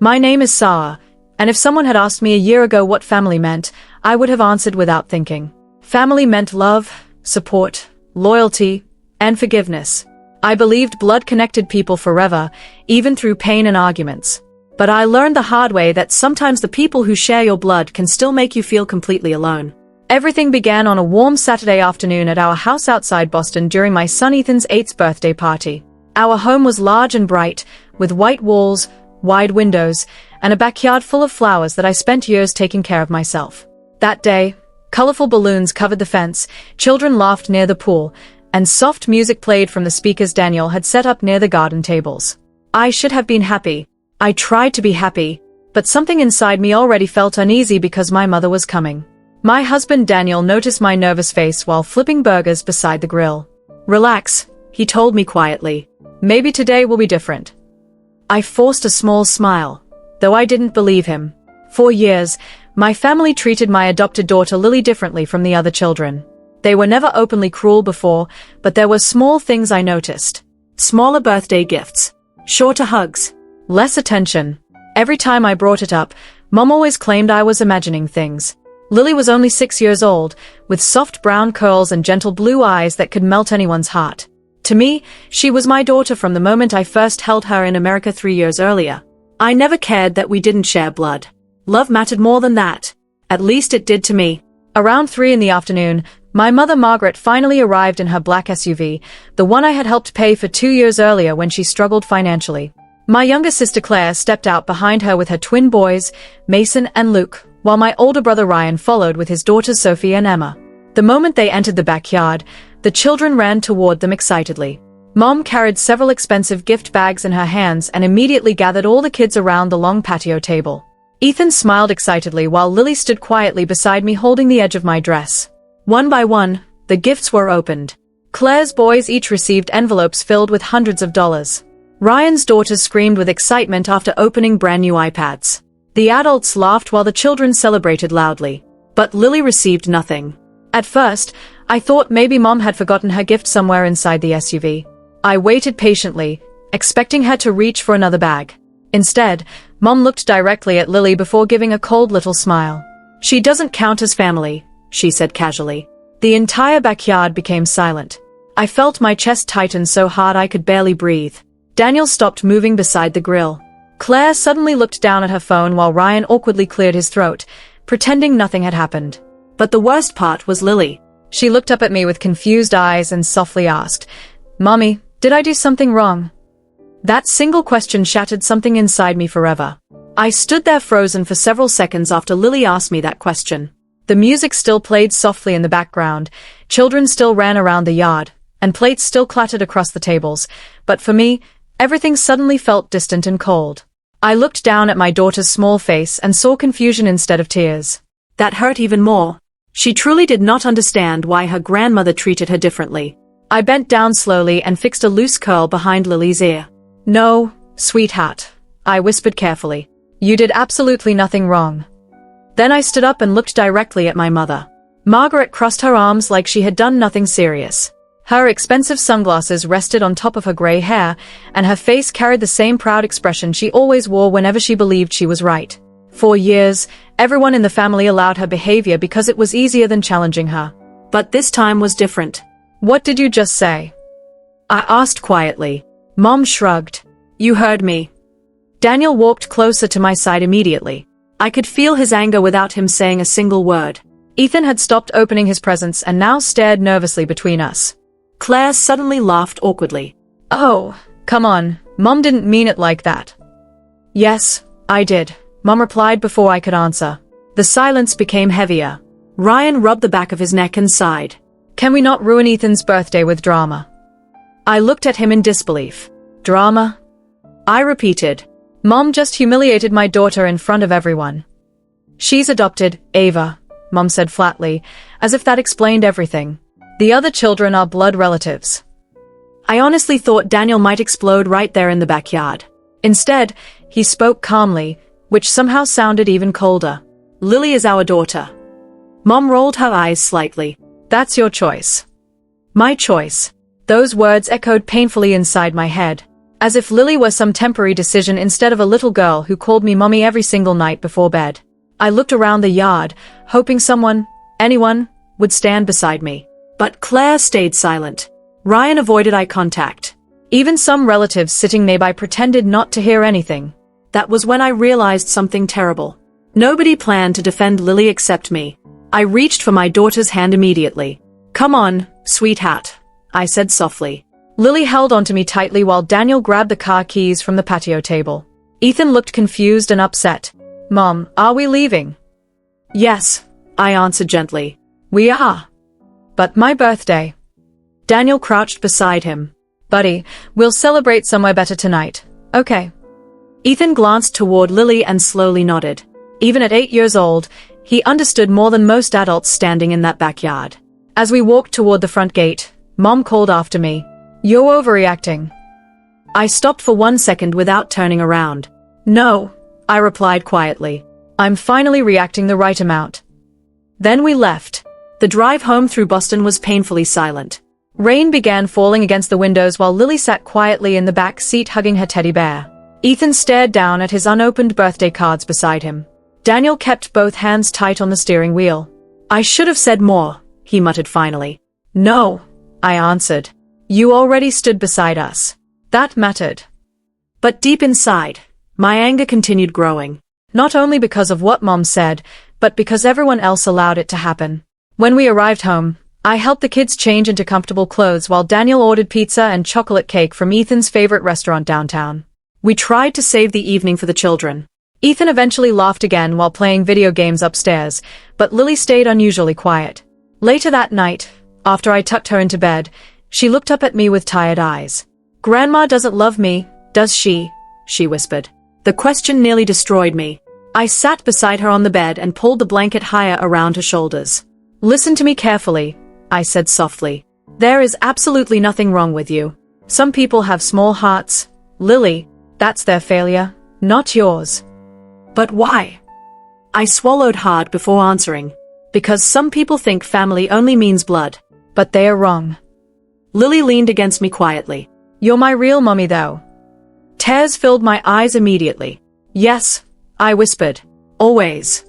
My name is Sarah, and if someone had asked me a year ago what family meant, I would have answered without thinking. Family meant love, support, loyalty, and forgiveness. I believed blood connected people forever, even through pain and arguments. But I learned the hard way that sometimes the people who share your blood can still make you feel completely alone. Everything began on a warm Saturday afternoon at our house outside Boston during my son Ethan's 8th birthday party. Our home was large and bright, with white walls, wide windows, and a backyard full of flowers that I spent years taking care of myself. That day, colorful balloons covered the fence, children laughed near the pool, and soft music played from the speakers Daniel had set up near the garden tables. I should have been happy. I tried to be happy, but something inside me already felt uneasy because my mother was coming. My husband Daniel noticed my nervous face while flipping burgers beside the grill. "Relax," he told me quietly. "Maybe today will be different." I forced a small smile, though I didn't believe him. For years, my family treated my adopted daughter Lily differently from the other children. They were never openly cruel before, but there were small things I noticed. Smaller birthday gifts, shorter hugs, less attention. Every time I brought it up, Mom always claimed I was imagining things. Lily was only 6 years old, with soft brown curls and gentle blue eyes that could melt anyone's heart. To me, she was my daughter from the moment I first held her in America 3 years earlier. I never cared that we didn't share blood. Love mattered more than that. At least it did to me. Around 3 in the afternoon, my mother Margaret finally arrived in her black SUV, the one I had helped pay for 2 years earlier when she struggled financially. My younger sister Claire stepped out behind her with her twin boys, Mason and Luke, while my older brother Ryan followed with his daughters Sophie and Emma. The moment they entered the backyard, the children ran toward them excitedly. Mom carried several expensive gift bags in her hands and immediately gathered all the kids around the long patio table. Ethan smiled excitedly while Lily stood quietly beside me holding the edge of my dress. One by one, the gifts were opened. Claire's boys each received envelopes filled with hundreds of dollars. Ryan's daughters screamed with excitement after opening brand new iPads. The adults laughed while the children celebrated loudly. But Lily received nothing. At first, I thought maybe Mom had forgotten her gift somewhere inside the SUV. I waited patiently, expecting her to reach for another bag. Instead, Mom looked directly at Lily before giving a cold little smile. "She doesn't count as family," she said casually. The entire backyard became silent. I felt my chest tighten so hard I could barely breathe. Daniel stopped moving beside the grill. Claire suddenly looked down at her phone while Ryan awkwardly cleared his throat, pretending nothing had happened. But the worst part was Lily. She looked up at me with confused eyes and softly asked, "Mommy, did I do something wrong?" That single question shattered something inside me forever. I stood there frozen for several seconds after Lily asked me that question. The music still played softly in the background, children still ran around the yard, and plates still clattered across the tables, but for me, everything suddenly felt distant and cold. I looked down at my daughter's small face and saw confusion instead of tears. That hurt even more. She truly did not understand why her grandmother treated her differently. I bent down slowly and fixed a loose curl behind Lily's ear. "No, sweetheart," I whispered carefully. "You did absolutely nothing wrong." Then I stood up and looked directly at my mother. Margaret crossed her arms like she had done nothing serious. Her expensive sunglasses rested on top of her gray hair, and her face carried the same proud expression she always wore whenever she believed she was right. For years, everyone in the family allowed her behavior because it was easier than challenging her. But this time was different. "What did you just say?" I asked quietly. Mom shrugged. "You heard me." Daniel walked closer to my side immediately. I could feel his anger without him saying a single word. Ethan had stopped opening his presents and now stared nervously between us. Claire suddenly laughed awkwardly. "Oh, come on, Mom didn't mean it like that." "Yes, I did," Mom replied before I could answer. The silence became heavier. Ryan rubbed the back of his neck and sighed. "Can we not ruin Ethan's birthday with drama?" I looked at him in disbelief. "Drama?" I repeated. "Mom just humiliated my daughter in front of everyone." "She's adopted, Ava," Mom said flatly, as if that explained everything. "The other children are blood relatives." I honestly thought Daniel might explode right there in the backyard. Instead, he spoke calmly, which somehow sounded even colder. "Lily is our daughter." Mom rolled her eyes slightly. "That's your choice." My choice. Those words echoed painfully inside my head. As if Lily were some temporary decision instead of a little girl who called me mommy every single night before bed. I looked around the yard, hoping anyone, would stand beside me. But Claire stayed silent. Ryan avoided eye contact. Even some relatives sitting nearby pretended not to hear anything. That was when I realized something terrible. Nobody planned to defend Lily except me. I reached for my daughter's hand immediately. "Come on, sweetheart," I said softly. Lily held onto me tightly while Daniel grabbed the car keys from the patio table. Ethan looked confused and upset. "Mom, are we leaving?" "Yes," I answered gently. "We are." "But my birthday." Daniel crouched beside him. "Buddy, we'll celebrate somewhere better tonight, okay?" Ethan glanced toward Lily and slowly nodded. Even at 8 years old, he understood more than most adults standing in that backyard. As we walked toward the front gate, Mom called after me. "You're overreacting." I stopped for 1 second without turning around. "No," I replied quietly. "I'm finally reacting the right amount." Then we left. The drive home through Boston was painfully silent. Rain began falling against the windows while Lily sat quietly in the back seat hugging her teddy bear. Ethan stared down at his unopened birthday cards beside him. Daniel kept both hands tight on the steering wheel. "I should have said more," he muttered finally. "No," I answered. "You already stood beside us. That mattered." But deep inside, my anger continued growing. Not only because of what Mom said, but because everyone else allowed it to happen. When we arrived home, I helped the kids change into comfortable clothes while Daniel ordered pizza and chocolate cake from Ethan's favorite restaurant downtown. We tried to save the evening for the children. Ethan eventually laughed again while playing video games upstairs, but Lily stayed unusually quiet. Later that night, after I tucked her into bed, she looked up at me with tired eyes. "Grandma doesn't love me, does she?" she whispered. The question nearly destroyed me. I sat beside her on the bed and pulled the blanket higher around her shoulders. "Listen to me carefully," I said softly. "There is absolutely nothing wrong with you. Some people have small hearts. Lily, that's their failure, not yours." "But why?" I swallowed hard before answering. "Because some people think family only means blood. But they are wrong." Lily leaned against me quietly. "You're my real mommy though." Tears filled my eyes immediately. "Yes," I whispered. "Always."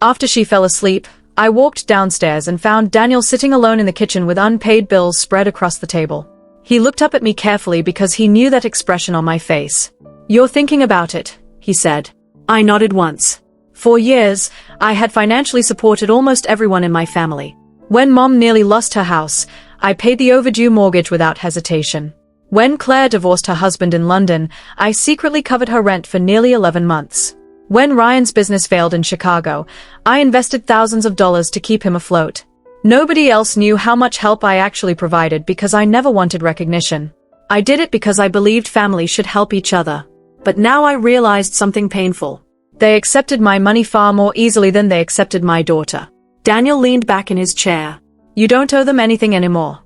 After she fell asleep, I walked downstairs and found Daniel sitting alone in the kitchen with unpaid bills spread across the table. He looked up at me carefully because he knew that expression on my face. "You're thinking about it," he said. I nodded once. For years, I had financially supported almost everyone in my family. When Mom nearly lost her house, I paid the overdue mortgage without hesitation. When Claire divorced her husband in London, I secretly covered her rent for nearly 11 months. When Ryan's business failed in Chicago, I invested thousands of dollars to keep him afloat. Nobody else knew how much help I actually provided because I never wanted recognition. I did it because I believed families should help each other. But now I realized something painful. They accepted my money far more easily than they accepted my daughter. Daniel leaned back in his chair. "You don't owe them anything anymore."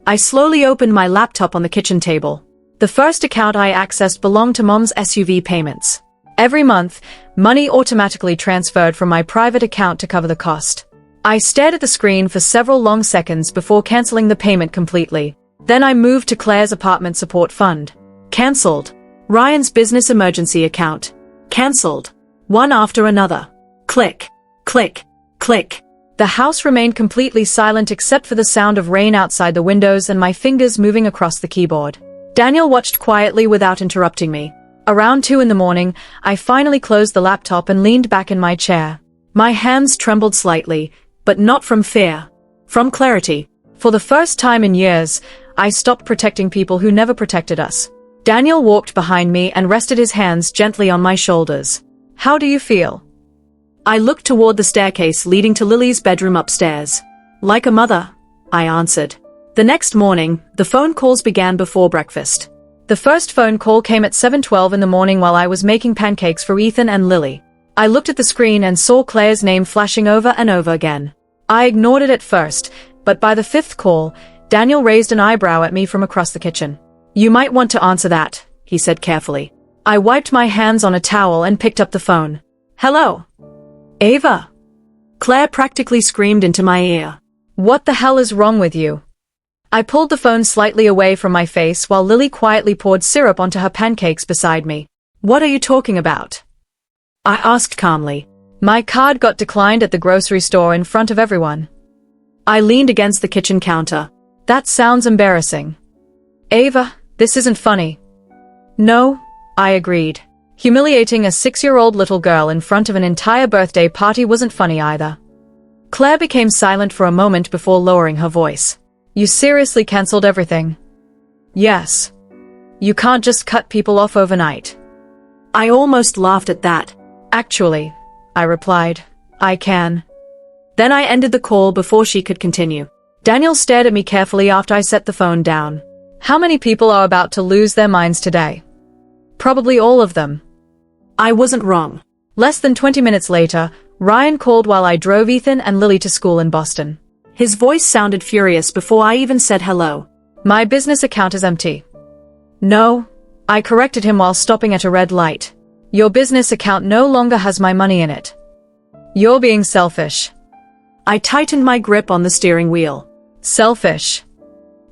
I slowly opened my laptop on the kitchen table. The first account I accessed belonged to Mom's SUV payments. Every month, money automatically transferred from my private account to cover the cost. I stared at the screen for several long seconds before canceling the payment completely. Then I moved to Claire's apartment support fund. Cancelled. Ryan's business emergency account. Cancelled. One after another. Click. Click. Click. The house remained completely silent except for the sound of rain outside the windows and my fingers moving across the keyboard. Daniel watched quietly without interrupting me. Around 2 in the morning, I finally closed the laptop and leaned back in my chair. My hands trembled slightly, but not from fear. From clarity. For the first time in years, I stopped protecting people who never protected us. Daniel walked behind me and rested his hands gently on my shoulders. "How do you feel?" I looked toward the staircase leading to Lily's bedroom upstairs. "Like a mother," I answered. The next morning, the phone calls began before breakfast. The first phone call came at 7:12 in the morning while I was making pancakes for Ethan and Lily. I looked at the screen and saw Claire's name flashing over and over again. I ignored it at first, but by the 5th call, Daniel raised an eyebrow at me from across the kitchen. "You might want to answer that," he said carefully. I wiped my hands on a towel and picked up the phone. "Hello? Ava?" Claire practically screamed into my ear. "What the hell is wrong with you?" I pulled the phone slightly away from my face while Lily quietly poured syrup onto her pancakes beside me. "What are you talking about?" I asked calmly. "My card got declined at the grocery store in front of everyone." I leaned against the kitchen counter. "That sounds embarrassing." "Ava, this isn't funny." "No," I agreed. Humiliating a 6-year-old little girl in front of an entire birthday party wasn't funny either. Claire became silent for a moment before lowering her voice. "You seriously cancelled everything?" "Yes. You can't just cut people off overnight." I almost laughed at that. "Actually," I replied, "I can." Then I ended the call before she could continue. Daniel stared at me carefully after I set the phone down. "How many people are about to lose their minds today?" "Probably all of them." I wasn't wrong. Less than 20 minutes later, Ryan called while I drove Ethan and Lily to school in Boston. His voice sounded furious before I even said hello. "My business account is empty." "No," I corrected him while stopping at a red light. "Your business account no longer has my money in it." "You're being selfish." I tightened my grip on the steering wheel. "Selfish.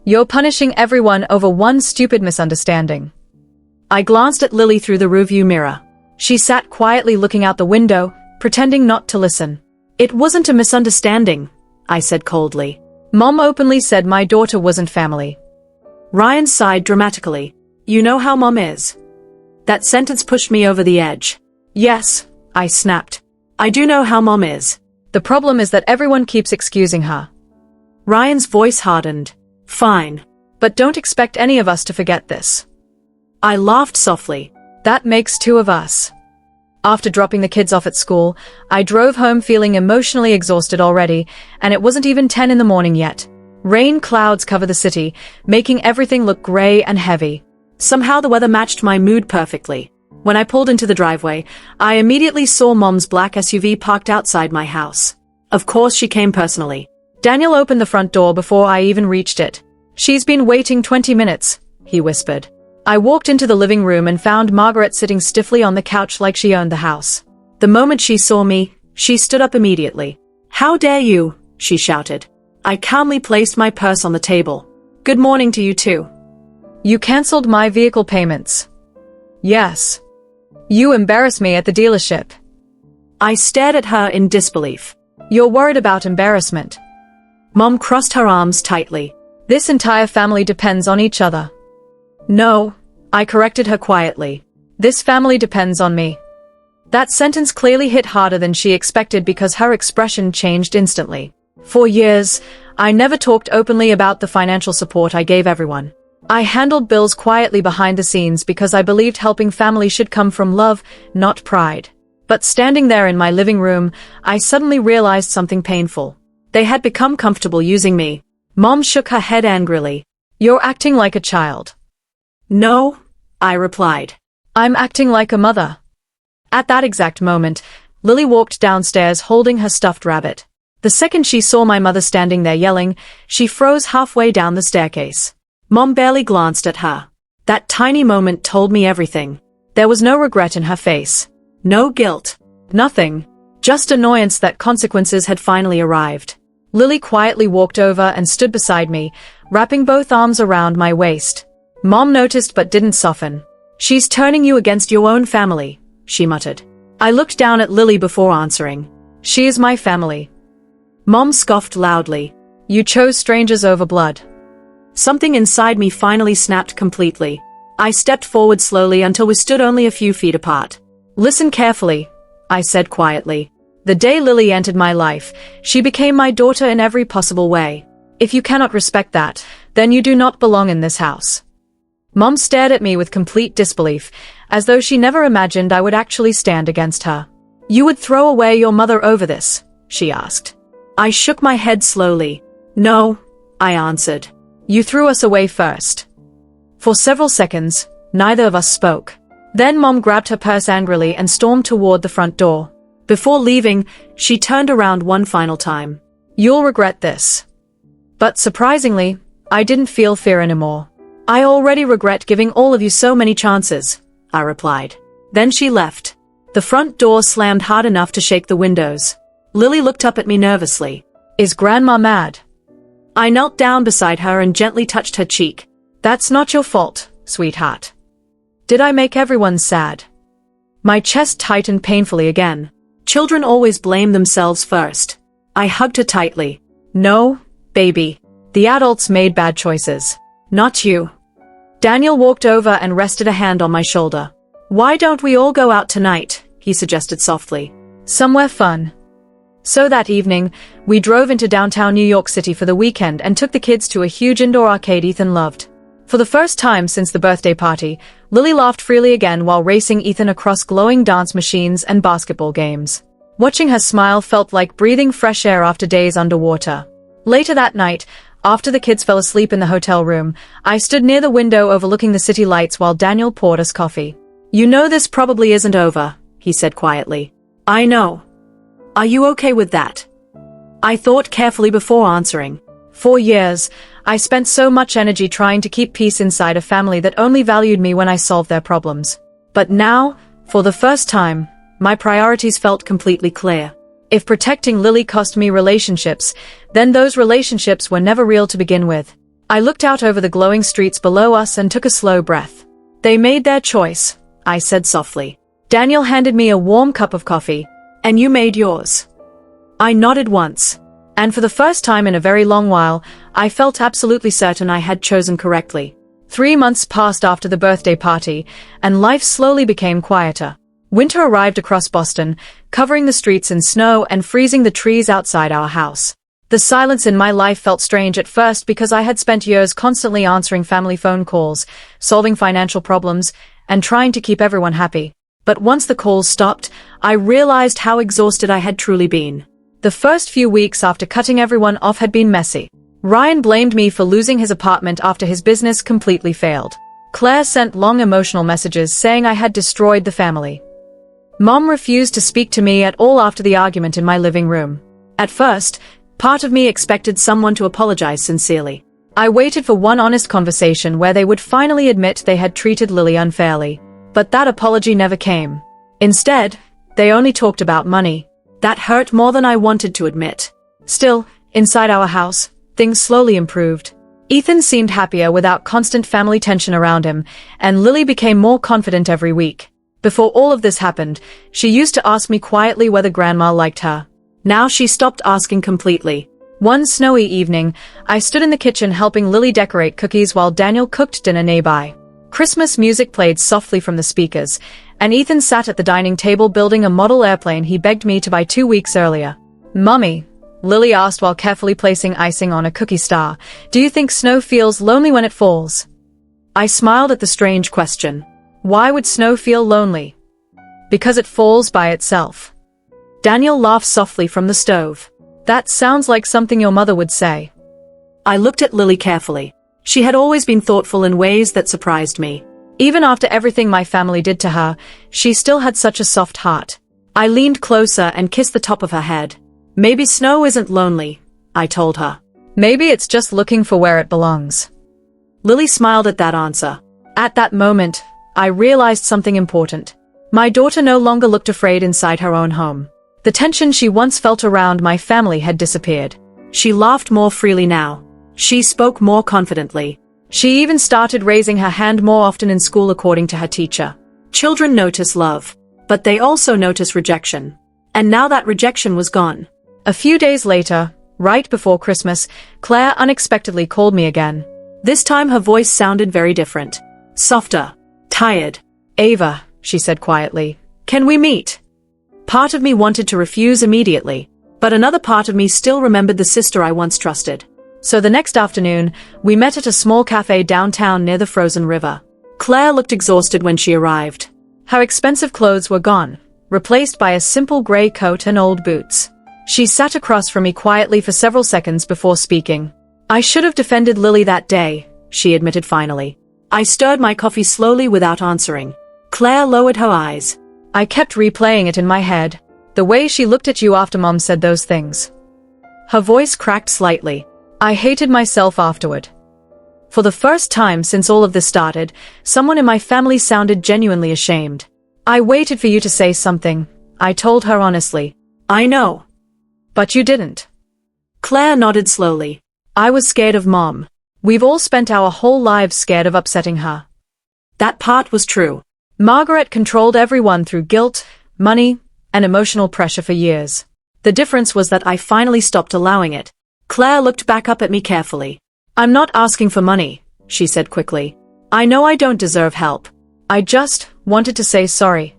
You're punishing everyone over one stupid misunderstanding." I glanced at Lily through the rearview mirror. She sat quietly looking out the window, pretending not to listen. "It wasn't a misunderstanding," I said coldly. "Mom openly said my daughter wasn't family." Ryan sighed dramatically. "You know how Mom is." That sentence pushed me over the edge. "Yes," I snapped. "I do know how Mom is. The problem is that everyone keeps excusing her." Ryan's voice hardened. "Fine. But don't expect any of us to forget this." I laughed softly. "That makes 2 of us." After dropping the kids off at school, I drove home feeling emotionally exhausted already, and it wasn't even 10 in the morning yet. Rain clouds cover the city, making everything look gray and heavy. Somehow the weather matched my mood perfectly. When I pulled into the driveway, I immediately saw Mom's black SUV parked outside my house. Of course she came personally. Daniel opened the front door before I even reached it. "She's been waiting 20 minutes, he whispered. I walked into the living room and found Margaret sitting stiffly on the couch like she owned the house. The moment she saw me, she stood up immediately. "How dare you?" she shouted. I calmly placed my purse on the table. "Good morning to you too." "You cancelled my vehicle payments." "Yes. You embarrassed me at the dealership." I stared at her in disbelief. "You're worried about embarrassment." Mom crossed her arms tightly. "This entire family depends on each other." "No," I corrected her quietly. "This family depends on me." That sentence clearly hit harder than she expected because her expression changed instantly. For years, I never talked openly about the financial support I gave everyone. I handled bills quietly behind the scenes because I believed helping family should come from love, not pride. But standing there in my living room, I suddenly realized something painful. They had become comfortable using me. Mom shook her head angrily. "You're acting like a child." "No," I replied. "I'm acting like a mother." At that exact moment, Lily walked downstairs holding her stuffed rabbit. The second she saw my mother standing there yelling, she froze halfway down the staircase. Mom barely glanced at her. That tiny moment told me everything. There was no regret in her face. No guilt. Nothing. Just annoyance that consequences had finally arrived. Lily quietly walked over and stood beside me, wrapping both arms around my waist. Mom noticed but didn't soften. "She's turning you against your own family," she muttered. I looked down at Lily before answering. "She is my family." Mom scoffed loudly. "You chose strangers over blood." Something inside me finally snapped completely. I stepped forward slowly until we stood only a few feet apart. "Listen carefully," I said quietly. "The day Lily entered my life, she became my daughter in every possible way. If you cannot respect that, then you do not belong in this house." Mom stared at me with complete disbelief, as though she never imagined I would actually stand against her. "You would throw away your mother over this?" she asked. I shook my head slowly. "No," I answered. "You threw us away first." For several seconds, neither of us spoke. Then Mom grabbed her purse angrily and stormed toward the front door. Before leaving, she turned around one final time. "You'll regret this." But surprisingly, I didn't feel fear anymore. "I already regret giving all of you so many chances," I replied. Then she left. The front door slammed hard enough to shake the windows. Lily looked up at me nervously. "Is Grandma mad?" I knelt down beside her and gently touched her cheek. That's not your fault, sweetheart. Did I make everyone sad? My chest tightened painfully again. Children always blame themselves first. I hugged her tightly. No, baby. The adults made bad choices. Not you. Daniel walked over and rested a hand on my shoulder. Why don't we all go out tonight? He suggested softly. Somewhere fun. So that evening, we drove into downtown New York City for the weekend and took the kids to a huge indoor arcade Ethan loved. For the first time since the birthday party, Lily laughed freely again while racing Ethan across glowing dance machines and basketball games. Watching her smile felt like breathing fresh air after days underwater. Later that night, after the kids fell asleep in the hotel room, I stood near the window overlooking the city lights while Daniel poured us coffee. You know this probably isn't over, he said quietly. I know. Are you okay with that? I thought carefully before answering. For years, I spent so much energy trying to keep peace inside a family that only valued me when I solved their problems. But now, for the first time, my priorities felt completely clear. If protecting Lily cost me relationships, then those relationships were never real to begin with. I looked out over the glowing streets below us and took a slow breath. They made their choice, I said softly. Daniel handed me a warm cup of coffee. And you made yours. I nodded once. And for the first time in a very long while, I felt absolutely certain I had chosen correctly. 3 months passed after the birthday party, and life slowly became quieter. Winter arrived across Boston, covering the streets in snow and freezing the trees outside our house. The silence in my life felt strange at first because I had spent years constantly answering family phone calls, solving financial problems, and trying to keep everyone happy. But once the calls stopped, I realized how exhausted I had truly been. The first few weeks after cutting everyone off had been messy. Ryan blamed me for losing his apartment after his business completely failed. Claire sent long emotional messages saying I had destroyed the family. Mom refused to speak to me at all after the argument in my living room. At first, part of me expected someone to apologize sincerely. I waited for one honest conversation where they would finally admit they had treated Lily unfairly. But that apology never came. Instead, they only talked about money. That hurt more than I wanted to admit. Still, inside our house, things slowly improved. Ethan seemed happier without constant family tension around him, and Lily became more confident every week. Before all of this happened, she used to ask me quietly whether Grandma liked her. Now she stopped asking completely. One snowy evening, I stood in the kitchen helping Lily decorate cookies while Daniel cooked dinner nearby. Christmas music played softly from the speakers, and Ethan sat at the dining table building a model airplane he begged me to buy 2 weeks earlier. Mummy, Lily asked while carefully placing icing on a cookie star, do you think snow feels lonely when it falls? I smiled at the strange question. Why would snow feel lonely? Because it falls by itself. Daniel laughed softly from the stove. That sounds like something your mother would say. I looked at Lily carefully. She had always been thoughtful in ways that surprised me. Even after everything my family did to her, she still had such a soft heart. I leaned closer and kissed the top of her head. Maybe snow isn't lonely, I told her. Maybe it's just looking for where it belongs. Lily smiled at that answer. At that moment, I realized something important. My daughter no longer looked afraid inside her own home. The tension she once felt around my family had disappeared. She laughed more freely now. She spoke more confidently. She even started raising her hand more often in school according to her teacher. Children notice love, but they also notice rejection. And now that rejection was gone. A few days later, right before Christmas, Claire unexpectedly called me again. This time her voice sounded very different. Softer. Tired. Ava, she said quietly, can we meet? Part of me wanted to refuse immediately, but another part of me still remembered the sister I once trusted. So the next afternoon, we met at a small cafe downtown near the frozen river. Claire looked exhausted when she arrived. Her expensive clothes were gone, replaced by a simple gray coat and old boots. She sat across from me quietly for several seconds before speaking. I should have defended Lily that day, she admitted finally. I stirred my coffee slowly without answering. Claire lowered her eyes. I kept replaying it in my head. The way she looked at you after Mom said those things. Her voice cracked slightly. I hated myself afterward. For the first time since all of this started, someone in my family sounded genuinely ashamed. I waited for you to say something, I told her honestly. I know. But you didn't. Claire nodded slowly. I was scared of Mom. We've all spent our whole lives scared of upsetting her. That part was true. Margaret controlled everyone through guilt, money, and emotional pressure for years. The difference was that I finally stopped allowing it. Claire looked back up at me carefully. I'm not asking for money, she said quickly. I know I don't deserve help. I just wanted to say sorry.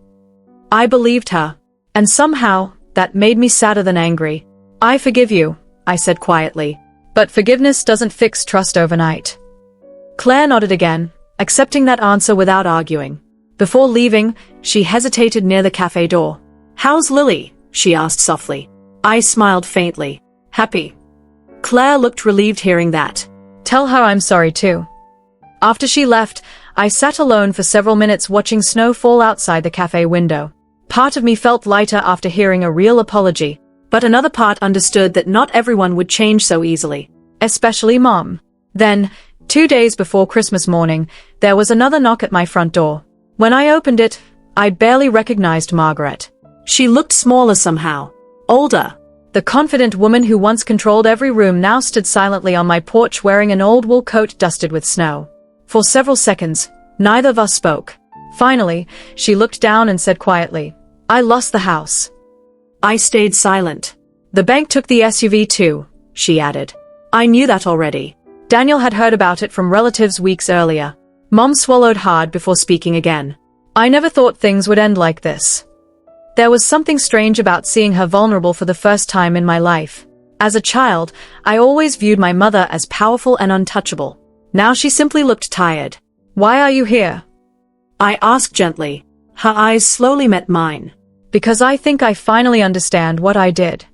I believed her, and somehow, that made me sadder than angry. I forgive you, I said quietly. But forgiveness doesn't fix trust overnight. Claire nodded again, accepting that answer without arguing. Before leaving, she hesitated near the cafe door. How's Lily? She asked softly. I smiled faintly. Happy. Claire looked relieved hearing that. Tell her I'm sorry too. After she left, I sat alone for several minutes watching snow fall outside the cafe window. Part of me felt lighter after hearing a real apology, but another part understood that not everyone would change so easily, especially Mom. Then, 2 days before Christmas morning, there was another knock at my front door. When I opened it, I barely recognized Margaret. She looked smaller somehow. Older. The confident woman who once controlled every room now stood silently on my porch wearing an old wool coat dusted with snow. For several seconds, neither of us spoke. Finally, she looked down and said quietly, I lost the house. I stayed silent. The bank took the SUV too, she added. I knew that already. Daniel had heard about it from relatives weeks earlier. Mom swallowed hard before speaking again. I never thought things would end like this. There was something strange about seeing her vulnerable for the first time in my life. As a child, I always viewed my mother as powerful and untouchable. Now she simply looked tired. Why are you here? I asked gently. Her eyes slowly met mine. Because I think I finally understand what I did.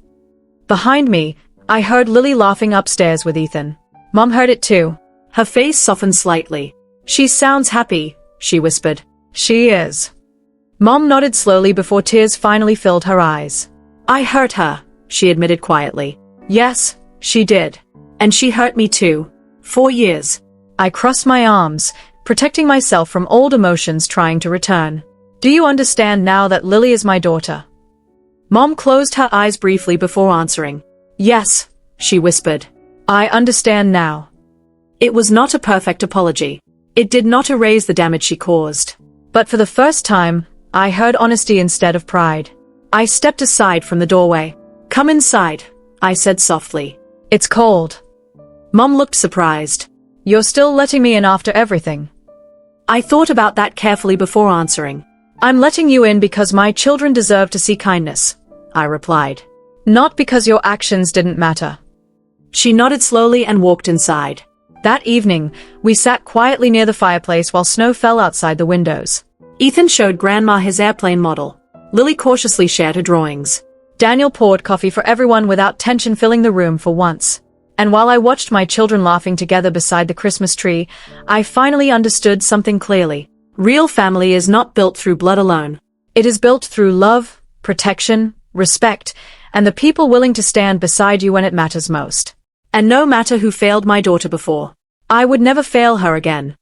Behind me, I heard Lily laughing upstairs with Ethan. Mom heard it too. Her face softened slightly. She sounds happy, she whispered. She is. Mom nodded slowly before tears finally filled her eyes. I hurt her, she admitted quietly. Yes, she did. And she hurt me too. 4 years. I crossed my arms, protecting myself from old emotions trying to return. Do you understand now that Lily is my daughter? Mom closed her eyes briefly before answering. Yes, she whispered. I understand now. It was not a perfect apology. It did not erase the damage she caused. But for the first time, I heard honesty instead of pride. I stepped aside from the doorway. Come inside, I said softly. It's cold. Mom looked surprised. You're still letting me in after everything. I thought about that carefully before answering. I'm letting you in because my children deserve to see kindness, I replied. Not because your actions didn't matter. She nodded slowly and walked inside. That evening, we sat quietly near the fireplace while snow fell outside the windows. Ethan showed Grandma his airplane model. Lily cautiously shared her drawings. Daniel poured coffee for everyone without tension filling the room for once. And while I watched my children laughing together beside the Christmas tree, I finally understood something clearly. Real family is not built through blood alone. It is built through love, protection, respect, and the people willing to stand beside you when it matters most. And no matter who failed my daughter before, I would never fail her again.